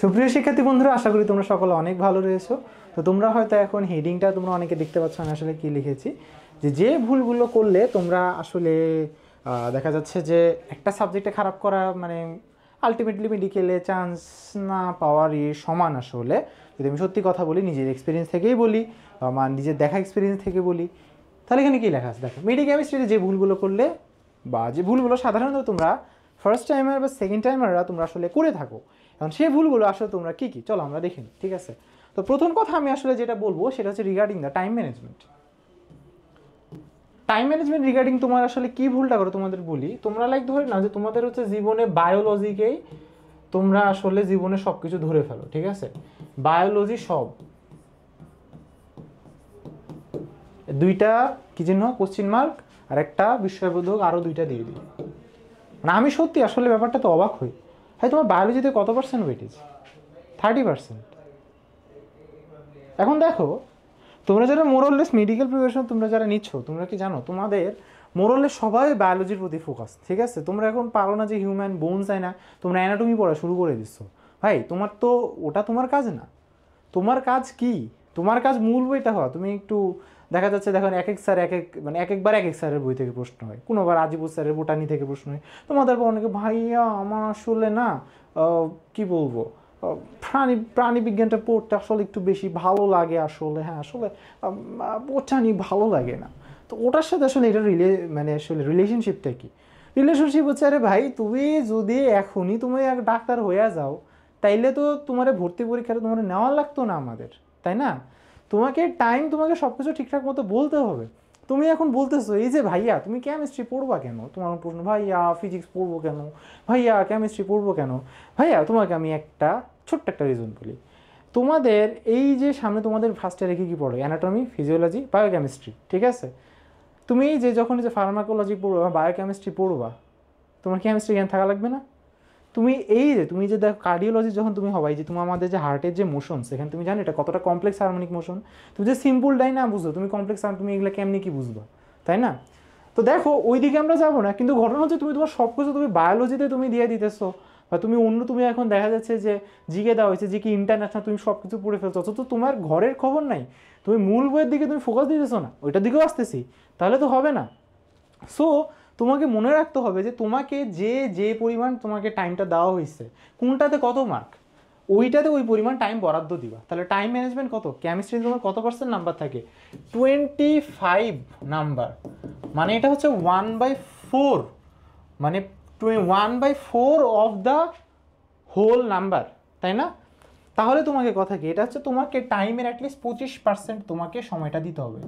সুপ্রিয় শিক্ষার্থী বন্ধুরা, আশা করি তোমরা সকলে অনেক ভালো রয়েছো। তো তোমরা হয়তো এখন হেডিংটা তোমরা অনেকে দেখতে পাচ্ছ আমি আসলে কি লিখেছি, যে ভুলগুলো করলে তোমরা আসলে দেখা যাচ্ছে যে একটা সাবজেক্টে খারাপ করা মানে আলটিমেটলি মেডিকেলে চান্স না পাওয়ারই সমান। আসলে যদি আমি সত্যি কথা বলি, নিজের এক্সপিরিয়েন্স থেকেই বলি বা আমার নিজের দেখা এক্সপিরিয়েন্স থেকে বলি, তাহলে এখানে কী লেখা আছে দেখো, মেডিকেমিস্ট্রিতে যে ভুলগুলো করলে বা যে ভুলগুলো সাধারণত তোমরা ফার্স্ট টাইমার বা সেকেন্ড টাইমাররা তোমরা আসলে করে থাকো, এখন সেই ভুলগুলো আসলে তোমরা কী কী চলো আমরা দেখে নিই। ঠিক আছে, তো প্রথম কথা আমি আসলে যেটা বলবো সেটা হচ্ছে regarding the time management. Time management regarding তোমার আসলে কী ভুলটা করো তোমাদের বলি। তোমরা লাইক ধরে নাও যে তোমাদের হচ্ছে জীবনে বায়োলজিকেই তোমরা আসলে জীবনে সব কিছু ধরে ফেলো। ঠিক আছে, বায়োলজি সব দুইটা কি চিহ্ন কোশ্চিন মার্ক আর একটা বিস্ময়বোধক আরও দুইটা দিয়ে দিই। মানে আমি সত্যি আসলে ব্যাপারটা তো অবাক হই, ভাই তোমার বায়োলজিতে কত পার্সেন্ট ওয়েটেজ? 30%। এখন দেখো, তোমরা যারা মোরলেস মেডিকেল প্রিপারেশন তোমরা যারা নিচ্ছ, তোমরা কি জানো তোমাদের মোরলেস সবাই বায়োলজির প্রতি ফোকাস। ঠিক আছে, তোমরা এখন পারো না যে হিউম্যান বোনস হয় না, তোমরা অ্যানাটমি পড়া শুরু করে দিচ্ছ। ভাই তোমার তো ওটা তোমার কাজ না। তোমার কাজ কি? তোমার কাজ মূল বইটা হওয়া। তুমি একটু দেখা যাচ্ছে দেখো এক এক স্যার এক এক মানে এক একবার এক এক স্যারের বই থেকে প্রশ্ন হয়, কোনোবার আজিবুর স্যারের বোটানি থেকে প্রশ্ন হয়। তোমাদের অনেকে ভাইয়া আমার আসলে না কি বলবো প্রাণী বিজ্ঞানটা পড়তে আসলে একটু বেশি ভালো লাগে আসলে। হ্যাঁ আসলে বোটানি ভালো লাগে না। তো ওটার সাথে আসলে এটা মানে আসলে রিলেশনশিপটা কি? রিলেশনশিপ হচ্ছে, আরে ভাই তুমি যদি এখনই তুমি এক ডাক্তার হয়ে যাও তাইলে তো তোমার ভর্তি পরীক্ষাটা তোমার নেওয়া লাগতো না আমাদের, তাই না? তোমাকে তোমাকে সব কিছু ঠিকঠাক মতো বলতে হবে। তুমি এখন বলতেছো এই যে ভাইয়া তুমি কেমিস্ট্রি পড়বা কেন, তোমার প্রশ্ন ভাইয়া ফিজিক্স পড়বো কেন, ভাইয়া কেমিস্ট্রি পড়বো কেন। ভাইয়া তোমাকে আমি একটা ছোট্ট একটা রিজন বলি। তোমাদের এই যে সামনে তোমাদের ফার্স্টে রেখে কী পড়ো, অ্যানাটমি, ফিজিওলজি, বায়োকেমিস্ট্রি। ঠিক আছে, তুমি যে যখন যে ফার্মাকোলজি পড়বা, বায়োকেমিস্ট্রি পড়বা, তোমার কেমিস্ট্রি জ্ঞান থাকা লাগবে না? তুমি যে দেখো কার্ডিওলজি যখন তুমি হবাই যে তোমার আমাদের যে হার্টের যে মোশন, সেখানে তুমি জানো এটা কতটা কমপ্লেক্স হারমোনিক মোশন। তুমি যে সিম্পলটাই না বুঝো, তুমি কমপ্লেক্স তুমি এগুলো কেমনি কি বুঝবা, তাই না? তো দেখো ওই দিকে আমরা যাবো না, কিন্তু ঘটনা হচ্ছে তুমি তোমার সব কিছু তুমি বায়োলজিতে তুমি দিয়ে দিতেছো, বা তুমি এখন দেখা যাচ্ছে যে জিকে দেওয়া হয়েছে, জিকে ইন্টারন্যাশনাল, তুমি সব কিছু পড়ে ফেলছো, অথচ তোমার ঘরের খবর নাই। তুমি মূল বইয়ের দিকে তুমি ফোকাস দিতেছো না, ওইটার দিকেও আসতেছি, তাহলে তো হবে না। সো তোমাকে মনে রাখতে হবে যে তোমাকে যে পরিমাণ তোমাকে টাইমটা দেওয়া হয়েছে, কোনটাতে কত মার্ক, ওইটাতে ওই পরিমাণ টাইম বরাদ্দ দিবা। তাহলে টাইম ম্যানেজমেন্ট কত, কেমিস্ট্রি তোমার কত পার্সেন্ট নাম্বার থাকে? 25 নাম্বার, মানে এটা হচ্ছে 1/4, মানে 1/4 অফ দ্য হোল নাম্বার, তাই না? তাহলে তোমাকে কথা কি, এটা হচ্ছে তোমাকে টাইমের অ্যাটলিস্ট 25% তোমাকে সময়টা দিতে হবে।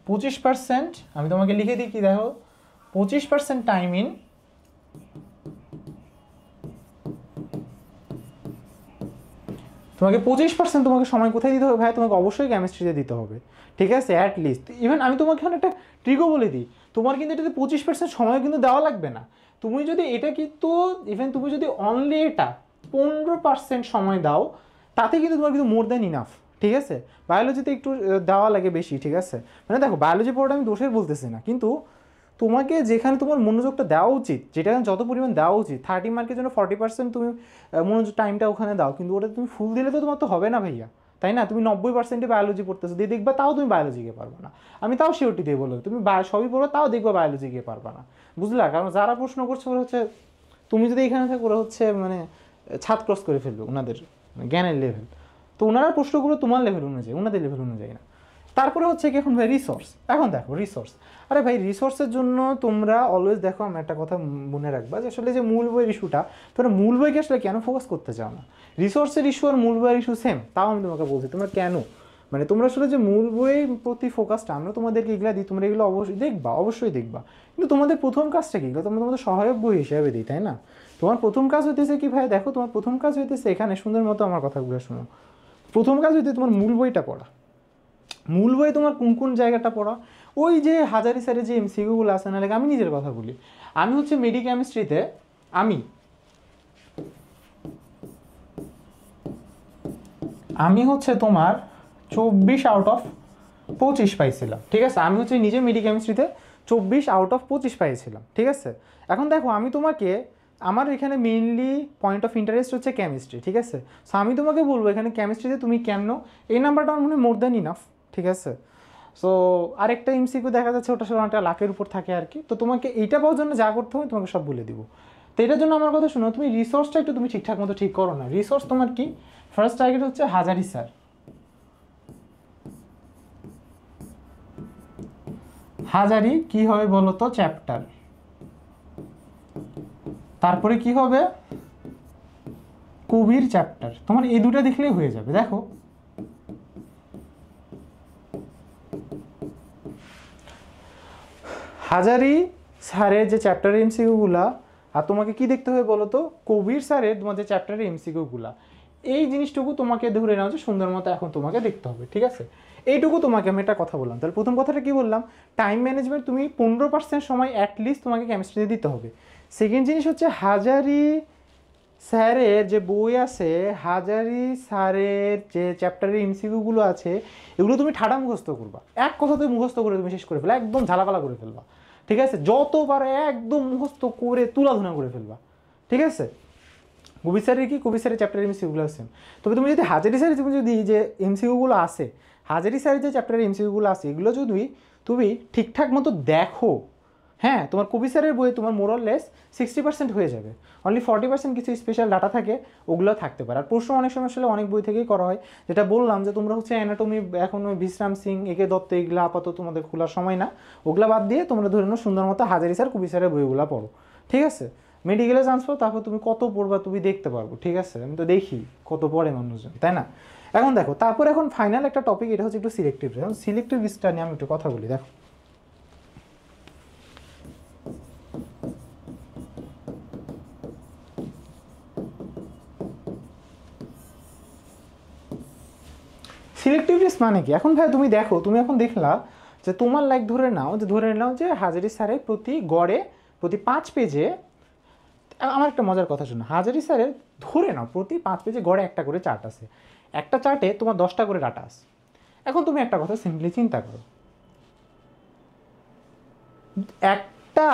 25% আমি তোমাকে লিখে দিই কি দেখো, 25% টাইম ইন তোমাকে 25% তোমাকে সময় কোথায় দিতে হবে ভাই? তোমাকে অবশ্যই কেমিস্ট্রিতে দিতে হবে। ঠিক আছে, অ্যাটলিস্ট ইভেন আমি তোমাকে এখন একটা ট্রিকও বলে দিই, তোমার কিন্তু এটাতে 25% সময় কিন্তু দেওয়া লাগবে না। তুমি যদি এটা কিন্তু ইভেন তুমি যদি অনলি এটা 15% সময় দাও, তাতে কিন্তু তোমার কিন্তু মোর দ্যান ইনাফ। ঠিক আছে, বায়োলজিতে একটু দেওয়া লাগে বেশি। ঠিক আছে, মানে দেখো বায়োলজি পড়াটা আমি দোষের বলতেছি না, কিন্তু তোমাকে যেখানে তোমার মনোযোগটা দেওয়া উচিত, যেটা যত পরিমাণ দেওয়া উচিত, 30 মার্কের জন্য 40% তুমি মনোযোগ টাইমটা ওখানে দাও, কিন্তু ওটা তুমি ফুল দিলে তো তোমার তো হবে না ভাইয়া, তাই না? তুমি 90% বায়োলজি পড়তেছো দিয়ে দেখবা তাও তুমি বায়োলজি গিয়ে পারবে না। আমি তাও শিওরটি দিয়ে বলবো তুমি সবই পড়ো তাও দেখবা বায়োলজি গিয়ে পারবে না, বুঝলা? কারণ যারা প্রশ্ন করছে ওরা হচ্ছে, তুমি যদি এখানে থাকো ওরা হচ্ছে মানে ছাদ ক্রস করে ফেলবে ওনাদের জ্ঞানের লেভেল। তো ওনারা প্রশ্নগুলো তোমার লেভেল অনুযায়ী, ওনাদের লেভেল অনুযায়ী না। তারপরে হচ্ছে কি এখন ভাই রিসোর্স। এখন দেখো রিসোর্স, আরে ভাই রিসোর্সের জন্য তোমরা অলওয়েজ দেখো, আমি একটা কথা মনে রাখবা যে আসলে যে মূল বইয়ের ইস্যুটা, তোমরা মূল বইকে আসলে কেন ফোকাস করতে চাও না? রিসোর্সের ইস্যু আর মূল বইয়ের ইস্যু সেম, তাও আমি তোমাকে বলছি তোমরা কেন, মানে তোমরা আসলে যে মূল বইয়ের প্রতি ফোকাসটা আমরা তোমাদেরকে এগুলো দিই, তোমরা এগুলো অবশ্যই দেখবা, কিন্তু তোমাদের প্রথম কাজটা কি, এগুলো তোমরা তোমাদের সহায়ক বই হিসাবে দিই, তাই না? তোমার প্রথম কাজ হইতেছে কি ভাই, দেখো তোমার প্রথম কাজ হইতেছে এখানে সুন্দর মতো আমার কথাগুলো শোনো, প্রথম কাজ হইতে তোমার মূল বইটা পড়া। মূল বই তোমার কোন কোন জায়গাটা পড়া, ওই যে হাজারি স্যারের যে এমসিকিউগুলো আছে না, লাগে আমি নিজের কথা বলি, আমি হচ্ছে মেডিকেমিস্ট্রিতে আমি হচ্ছে তোমার 24/25 পাইছিলাম। ঠিক আছে, আমি হচ্ছে নিজে মেডিকেমিস্ট্রিতে 24/25 পাইছিলাম। ঠিক আছে, এখন দেখো আমি তোমাকে আমার এখানে মেইনলি পয়েন্ট অফ ইন্টারেস্ট হচ্ছে কেমিস্ট্রি, ঠিক আছে। সো আমি তোমাকে বলবো এখানে কেমিস্ট্রিতে তুমি কেন, এই নাম্বারটা আমার মনে হয় মোর দ্যান ইনাফ, ঠিক আছে। সো আরেকটা এমসিকিউ দেখা যাচ্ছে ওটা সাধারণত লাখের উপর থাকে আর কি। তো তোমাকে এইটা পাওয়ার জন্য যা করতে হবে তোমাকে সব বলে দিব। তো এটার জন্য আমার কথা শোনো, তুমি রিসোর্সটা একটু তুমি ঠিকঠাক মতো ঠিক করো না। রিসোর্স তোমার কি, ফার্স্ট টার্গেট হচ্ছে হাজারি স্যার। হাজারি কি হবে বলো তো, চ্যাপ্টার। তারপরে কি হবে, কবির চ্যাপ্টার। তোমার এই দুটো দেখলেই হয়ে যাবে। দেখো হাজারি স্যারের যে চ্যাপ্টারের এমসিকিউগুলা, আর তোমাকে কি দেখতে হবে বলো তো, কবির স্যারের তোমার যে চ্যাপ্টারের এমসিকিউগুলা, এই জিনিসটুকু তোমাকে ধরে নাও যে সুন্দর মতো এখন তোমাকে দেখতে হবে, ঠিক আছে। এইটুকু তোমাকে আমি একটা কথা বললাম। তাহলে প্রথম কথাটা কি বললাম, টাইম ম্যানেজমেন্ট তুমি 15% সময় অ্যাটলিস্ট তোমাকে কেমিস্ট্রিতে দিতে হবে। সেকেন্ড জিনিস হচ্ছে হাজারি স্যারের যে বই আছে, হাজারি স্যারের যে চ্যাপ্টারের এমসিকিউগুলো আছে, এগুলো তুমি ঠাডা মুখস্থ করবা। এক কথাতে মুখস্থ করে তুমি শেষ করে ফেলবা, একদম ঝালাপালা করে ফেলবা, ঠিক আছে। যত পারো একদম মুখস্থ করে তুলাধুনা করে ফেলবা, ঠিক আছে। কবির স্যারের কি, কবির স্যারের চ্যাপ্টারের এমসিকিউগুলো আছে। তবে তুমি যদি হাজারি স্যারের তুমি যদি যে এমসিকিউগুলো আছে, হাজারি স্যারের যে চ্যাপ্টারের এমসিকিউগুলো আছে, এগুলো যদি তুমি ঠিকঠাক মতো দেখো, হ্যাঁ, তোমার কবি স্যারের বইয়ে তোমার মোরলেস 60% হয়ে যাবে। অনলি 40% কিছু স্পেশাল ডাটা থাকে, ওগুলো থাকতে পারে। আর প্রশ্ন অনেক সময় আসলে অনেক বই থেকেই করা হয়। যেটা বললাম যে তোমরা হচ্ছে অ্যানাটমি এখন ওই বিশ্রাম সিং, একে দত্ত, এগুলো আপাতত তোমাদের খোলার সময় না, ওগুলো বাদ দিয়ে তোমরা ধরে নাও সুন্দর মতো হাজারি স্যার, কবি স্যারের বইগুলো পড়ো, ঠিক আছে। মেডিকেলে চান্স পাও, তারপর তুমি কত পড়বা তুমি দেখতে পারবো, ঠিক আছে। আমি তো দেখি কত পড়ে মানুষজন, তাই না। এখন দেখো, তারপর এখন ফাইনাল একটা টপিক, এটা হচ্ছে একটু সিলেক্টিভ। এখন সিলেক্টিভ লিস্টটা নিয়ে আমি একটু কথা বলি। দেখো সিলেক্টিভ লিস্ট মানে কি, এখন ভাই তুমি দেখো, তুমি এখন দেখলা যে তোমার লাইক ধরে নাও যে হাজারি স্যারের প্রতি গড়ে প্রতি 5 পেজে, আমার একটা মজার কথা শোনো, হাজারি স্যারের ধরে নাও প্রতি 5 পেজে গড়ে একটা করে চার্ট আছে। একটা চার্টে তোমার 10টা করে ডাটা আছে। এখন তুমি একটা কথা সিম্পলি চিন্তা করো, একটা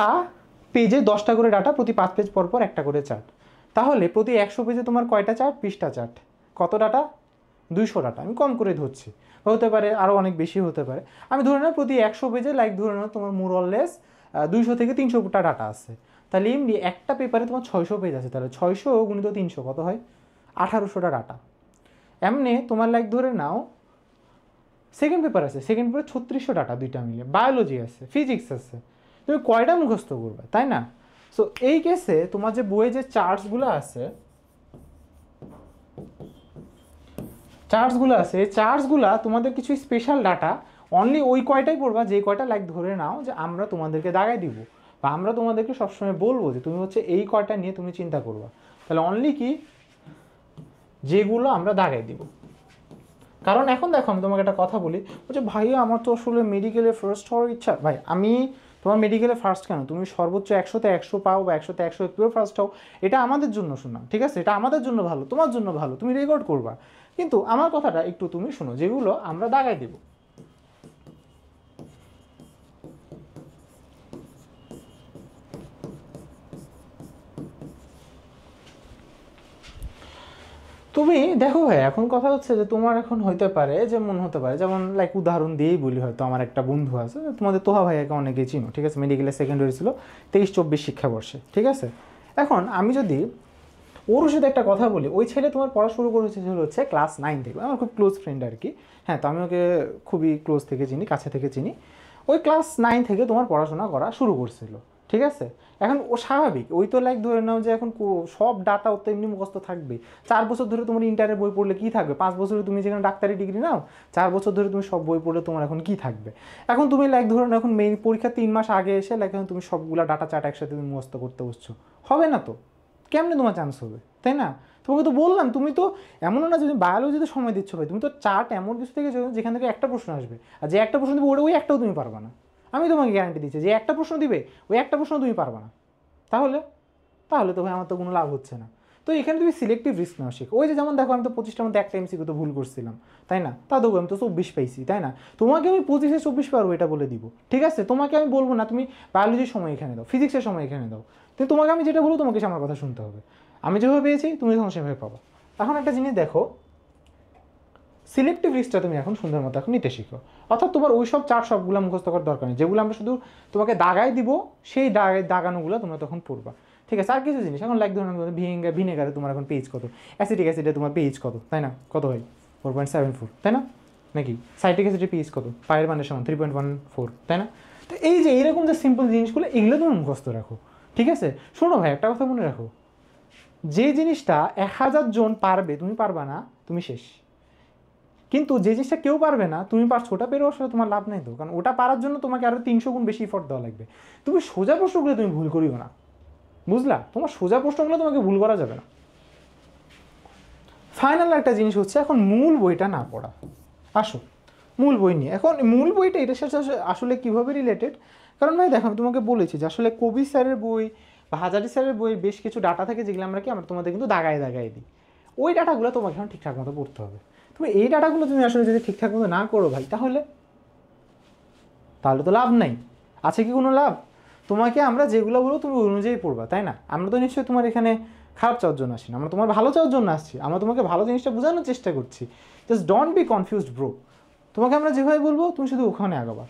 পেজে 10টা করে ডাটা, প্রতি 5 পেজ পর পর একটা করে চার্ট। তাহলে প্রতি 100 পেজে তোমার কয়টা চার্ট, 20টা চার্ট। কত ডাটা, 200 ডাটা। আমি কম করে ধরছি, হতে পারে আরও অনেক বেশি হতে পারে। আমি ধরে নাও প্রতি 100 পেজে লাইক ধরে নাও তোমার মোরলেস 200 থেকে 300টা ডাটা আছে। তাহলে এমনি একটা পেপারে তোমার 600 পেজ আছে, তাহলে 600 গুণিত 300 কত হয়, 1800টা ডাটা। এমনি তোমার লাইক ধরে নাও সেকেন্ড পেপার আছে, সেকেন্ড পেপারে 3600 ডাটা, দুইটা মিলে। বায়োলজি আছে, ফিজিক্স আছে, তুমি কয়টা মুখস্থ করবে, তাই না। সো এই কেসে তোমার যে বইয়ে যে চার্টসগুলো আছে, চার্টসগুলা তোমাদের কিছু স্পেশাল ডাটা, অনলি ওই কয়টাই পড়বা যে কয়টা লাইক ধরে নাও যে আমরা তোমাদেরকে দাগাই দিব, বা আমরা তোমাদেরকে সবসময় বলবো যে তুমি হচ্ছে এই কয়টা নিয়ে তুমি চিন্তা করবা। তাহলে অনলি কি, যেগুলো আমরা দাগাই দিব। কারণ এখন দেখো আমি তোমাকে একটা কথা বলি, বলছে ভাই আমার তো আসলে মেডিকেলে ফার্স্ট হওয়ার ইচ্ছা। ভাই আমি তোমার মেডিকেলে ফার্স্ট কেন, তুমি সর্বোচ্চ 100তে 100 পাও বা 100তে 100 একটুও ফার্স্ট হও, এটা আমাদের জন্য শোনা, ঠিক আছে। এটা আমাদের জন্য ভালো, তোমার জন্য ভালো, তুমি রেকর্ড করবা। কিন্তু আমার কথাটা একটু তুমি শোনো, যেগুলো আমরা দাগাই দেব। তুমি দেখো ভাই, এখন কথা হচ্ছে যে তোমার এখন হইতে পারে যেমন হতে পারে, যেমন লাইক উদাহরণ দিয়েই বলি, হয়তো আমার একটা বন্ধু আছে, তোমাদের তোহা ভাইয়াকে অনেকেই চিনো, ঠিক আছে। মেডিকেলের সেকেন্ডারি ছিল 23-24 শিক্ষাবর্ষে, ঠিক আছে। এখন আমি যদি ওর সাথে একটা কথা বলি, ওই ছেলে তোমার পড়া শুরু করেছে হচ্ছে ক্লাস 9 থেকে, আমার খুব ক্লোজ ফ্রেন্ড আর কি। হ্যাঁ, তো আমি ওকে খুবই ক্লোজ থেকে চিনি, কাছে থেকে চিনি। ওই ক্লাস 9 থেকে তোমার পড়াশোনা করা শুরু করছিল, ঠিক আছে। এখন ও স্বাভাবিক, ওই তো লাইক ধরে নাও যে এখন সব ডাটা ওর তো এমনি মুখস্থ থাকবে। 4 বছর ধরে তোমার ইন্টারের বই পড়লে কি থাকবে, 5 বছরে তুমি যেখানে ডাক্তারি ডিগ্রি নাও, 4 বছর ধরে তুমি সব বই পড়লে তোমার এখন কি থাকবে। এখন তুমি লাইক ধরে নাও এখন মেইন পরীক্ষা 3 মাস আগে এসে লাইক এখন তুমি সবগুলা ডাটা চার্ট একসাথে তুমি মুখস্থ করতে বসছো, হবে না তো। কেমনে তোমার চান্স হবে, তাই না। তোমাকে তো বললাম, তুমি তো এমনও না যদি বায়োলজিতে সময় দিচ্ছ ভাই, তুমি তো চার্ট এমন কিছু থেকে যেখান থেকে একটা প্রশ্ন আসবে, আর যে একটা প্রশ্ন দিবে ওই একটাও তুমি পারবা না। আমি তোমাকে গ্যারান্টি দিচ্ছি, যে একটা প্রশ্ন দিবে ওই একটা প্রশ্ন তুমি পারবা না। তাহলে তাহলে তো ভাই আমার তো কোনো লাভ হচ্ছে না। তো এখানে তুমি সিলেক্টিভ রিস্ক নাও শেখো। ওই যে যেমন দেখো, আমি তো 25টার মধ্যে একটা এমসিকিউ তো ভুল করছিলাম, তাই না। তা দেখো আমি তো 24 পাইছি, তাই না। তোমাকে আমি 25-24 পারবো এটা বলে দিব, ঠিক আছে। তোমাকে আমি বলবো না তুমি বায়োলজির সময় এখানে দাও, ফিজিক্সের সময় এখানে দাও, কিন্তু তোমাকে আমি যেটা বলবো তোমাকে আমার কথা শুনতে হবে। আমি যেভাবে পেয়েছি তুমি তখন সেভাবে পাবো। এখন একটা জিনিস দেখো, সিলেক্টিভ রিস্কটা তুমি এখন সুন্দর মতো এখন নিতে শিখো। অর্থাৎ তোমার ওই সব চার সবগুলো মুখস্থ করার দরকার নেই, যেগুলো আমরা শুধু তোমাকে দাগাই দিব সেই দাগানোগুলো তোমরা তখন পড়বা। ঠিক আছে? আর কিছু জিনিস এখন লাইক ধরুন ভিনেগারে তোমার এখন পেজ কত, অ্যাসিটিক অ্যাসিডে তোমার পেজ কত, তাই না? কত হয় 4.74, তাই না? নাকি সাইট্রিক অ্যাসিডের পেজ কত, পায়ের মানের সমান 3.14, তাই না? তো এই যে এইরকম যে সিম্পল জিনিসগুলো এগুলো তুমি মুখস্থ রাখো। ঠিক আছে? শোনো ভাই, একটা কথা মনে রাখো, যে জিনিসটা 1000 জন পারবে তুমি পারবা না, তুমি শেষ। কিন্তু যে জিনিসটা কেউ পারবে না তুমি পারছো, ওটা পেরেও আসলে তোমার লাভ নেই তো, কারণ ওটা পারার জন্য তোমাকে আরও 300 গুণ বেশি এফোর্ট দেওয়া লাগবে। তুমি সোজা প্রশ্নগুলো তুমি ভুল করিও না, বুঝলা? তোমার সোজা প্রশ্নগুলো তোমাকে ভুল করা যাবে না। ফাইনাল একটা জিনিস হচ্ছে এখন মূল বইটা না পড়া। আসো মূল বই নিয়ে, এখন মূল বইটা এটার সাথে আসলে কীভাবে রিলেটেড, কারণ ভাই দেখো আমি তোমাকে বলেছি যে আসলে কবি স্যারের বই বা হাজারি স্যারের বইয়ের বেশ কিছু ডাটা থাকে যেগুলো আমরা তোমাদের কিন্তু দাগায় দিই। ওই ডাটাগুলো তোমাকে এখন ঠিকঠাক মতো পড়তে হবে। তুমি এই ডাটাগুলো তুমি আসলে যদি ঠিকঠাক মতো না করো ভাই, তাহলে তো লাভ নাই। আছে কি কোনো লাভ? তোমাকে আমরা যেগুলো বলবো তুমি ওই অনুযায়ী পড়বা, তাই না? আমরা তো নিশ্চয়ই তোমার এখানে খারাপ চাওয়ার জন্য আসি না, আমরা তোমার ভালো চাওয়ার জন্য আসছি। আমরা তোমাকে ভালো জিনিসটা বোঝানোর চেষ্টা করছি। Just don't be confused bro. তোমাকে আমরা যেভাবে বলবো তুমি শুধু ওখানে আগাবা।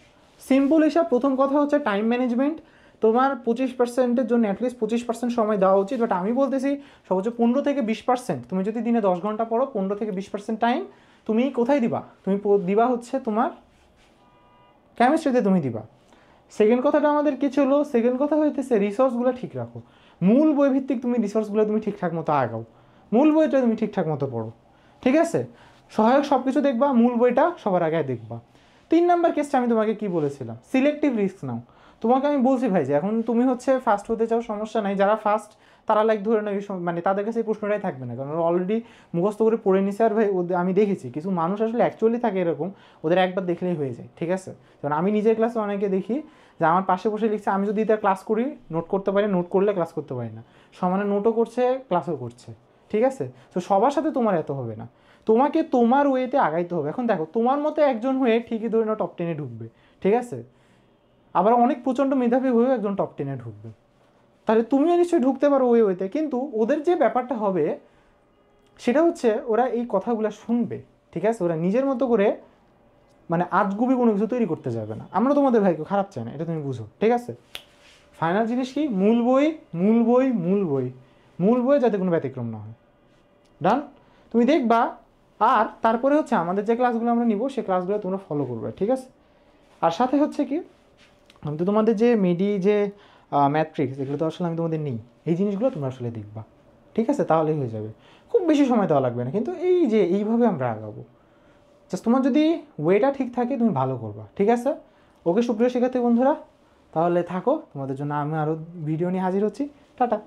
সিম্পল হিসাব, প্রথম কথা হচ্ছে টাইম ম্যানেজমেন্ট। তোমার 25%-এর জন্য অ্যাটলিস্ট 25% সময় দেওয়া উচিত, বাট আমি বলতেছি সর্বোচ্চ 15 থেকে 20%। তুমি যদি দিনে 10 ঘন্টা পড়ো, 15 থেকে 20% টাইম তুমি কোথায় দিবা? তুমি দিবা হচ্ছে তোমার কেমিস্ট্রিতে তুমি দিবা। সেকেন্ড কথাটা আমাদের কি ছিল? সেকেন্ড কথা হইতেছে রিসোর্সগুলো ঠিক রাখো। মূল বই ভিত্তিক তুমি রিসোর্সগুলো তুমি ঠিকঠাক মতো আগাও, মূল বইটা তুমি ঠিকঠাক মতো পড়ো। ঠিক আছে? সহায়ক সব কিছু দেখবা, মূল বইটা সবার আগে দেখবা। 3 নাম্বার কেসটা আমি তোমাকে কি বলেছিলাম? সিলেক্টিভ রিস্ক নাও। তোমাকে আমি বলছি ভাই যে এখন তুমি হচ্ছে ফার্স্ট হতে চাও, সমস্যা নাই। যারা ফার্স্ট তারা লাইক ধরে নাও মানে তাদের কাছে এই প্রশ্নটাই থাকবে না, কারণ অলরেডি মুখস্থ করে পড়ে নিছে। আর ভাই আমি দেখেছি কিছু মানুষ আসলে অ্যাকচুয়ালি থাকে এরকম, ওদের একবার দেখলেই হয়ে যায়। ঠিক আছে? কারণ আমি নিজের ক্লাসে অনেকে দেখি যে আমার পাশে বসে লিখছে, আমি যদি তার ক্লাস করি নোট করতে পারি, নোট করলে ক্লাস করতে পারি না, সমানে নোটও করছে ক্লাসও করছে। ঠিক আছে? তো সবার সাথে তোমার এত হবে না, তোমাকে তোমার ওয়েতে আগাইতে হবে। এখন দেখো তোমার মতো একজন হয়ে ঠিকই ধরে নাও টপ 10-এ ঢুকবে। ঠিক আছে? আবার অনেক প্রচণ্ড মেধাবী হয়েও একজন টপ 10-এ ঢুকবে, তাহলে তুমিও নিশ্চয়ই ঢুকতে পারো ওই ওয়েতে। কিন্তু ওদের যে ব্যাপারটা হবে সেটা হচ্ছে ওরা এই কথাগুলো শুনবে। ঠিক আছে? ওরা নিজের মতো করে মানে আজগুবি কোনো কিছু তৈরি করতে যাবে না। আমরা তোমাদের ভাইকে খারাপ চাই না, এটা তুমি বুঝো। ঠিক আছে? ফাইনাল জিনিস কি? মূল বই, মূল বই, মূল বই, মূল বই, যাতে কোনো ব্যতিক্রম না হয়। ডান? তুমি দেখবা। আর তারপরে হচ্ছে আমাদের যে ক্লাসগুলো আমরা নিব সেই ক্লাসগুলো তোমরা ফলো করবে। ঠিক আছে? আর সাথে হচ্ছে কি, আমি তো তোমাদের যে যে ম্যাট্রিক্স, এগুলো তো আসলে আমি তোমাদের নিই, এই জিনিসগুলো তোমরা আসলে দেখবা। ঠিক আছে? তাহলেই হয়ে যাবে, খুব বেশি সময় দেওয়া লাগবে না। কিন্তু এই যে এইভাবে আমরা আগাবো, জাস্ট তোমার যদি ওয়েটা ঠিক থাকে তুমি ভালো করবা। ঠিক আছে? ওকে সুপ্রিয় শিক্ষার্থী বন্ধুরা, তাহলে থাকো, তোমাদের জন্য আমি আরও ভিডিও নিয়ে হাজির হচ্ছি। টাটা।